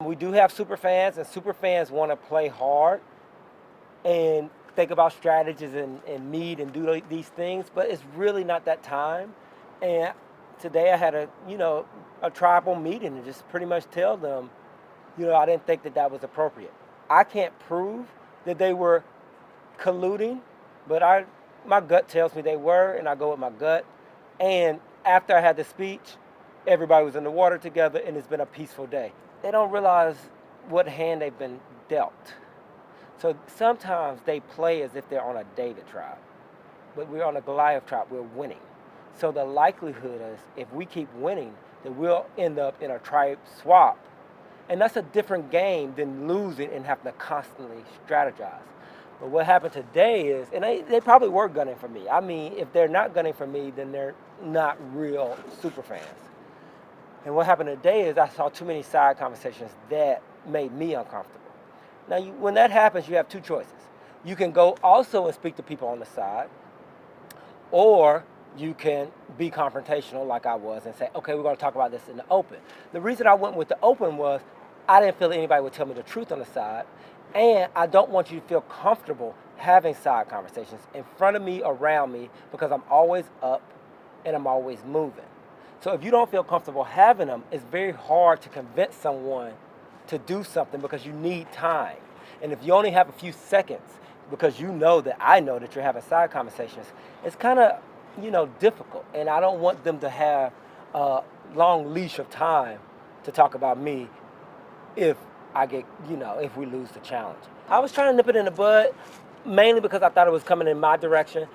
We do have super fans, and super fans want to play hard and think about strategies and meet and do these things, but it's really not that time. And today I had a tribal meeting and just pretty much tell them, I didn't think that was appropriate. I can't prove that they were colluding, but my gut tells me they were, and I go with my gut. And after I had the speech, everybody was in the water together, and it's been a peaceful day. They don't realize what hand they've been dealt. So sometimes they play as if they're on a David tribe, but we're on a Goliath tribe. We're winning. So the likelihood is, if we keep winning, that we'll end up in a tribe swap. And that's a different game than losing and having to constantly strategize. But what happened today is, and they probably were gunning for me. I mean, if they're not gunning for me, then they're not real super fans. And what happened today is I saw too many side conversations that made me uncomfortable. Now, when that happens, you have two choices. You can go also and speak to people on the side, or you can be confrontational like I was and say, okay, we're going to talk about this in the open. The reason I went with the open was I didn't feel that anybody would tell me the truth on the side, and I don't want you to feel comfortable having side conversations in front of me, around me, because I'm always up and I'm always moving. So if you don't feel comfortable having them, it's very hard to convince someone to do something because you need time. And if you only have a few seconds, because I know that you're having side conversations, it's kind of, difficult. And I don't want them to have a long leash of time to talk about me if if we lose the challenge. I was trying to nip it in the bud, mainly because I thought it was coming in my direction.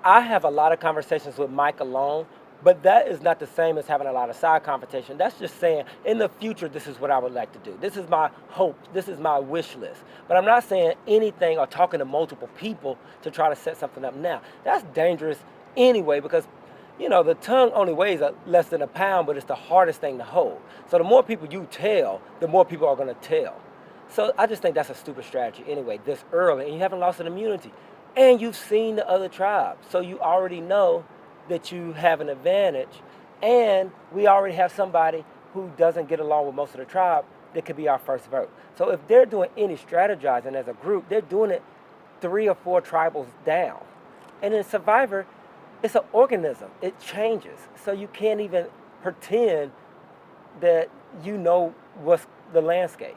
I have a lot of conversations with Mike alone, but that is not the same as having a lot of side conversation. That's just saying, in the future, this is what I would like to do. This is my hope. This is my wish list. But I'm not saying anything or talking to multiple people to try to set something up now. That's dangerous anyway, because, the tongue only weighs less than a pound, but it's the hardest thing to hold. So the more people you tell, the more people are going to tell. So I just think that's a stupid strategy anyway, this early, and you haven't lost an immunity. And you've seen the other tribes, so you already know that you have an advantage, and we already have somebody who doesn't get along with most of the tribe that could be our first vote. So if they're doing any strategizing as a group, they're doing it 3 or 4 tribals down. And in Survivor, it's an organism. It changes. So you can't even pretend that you know what's the landscape.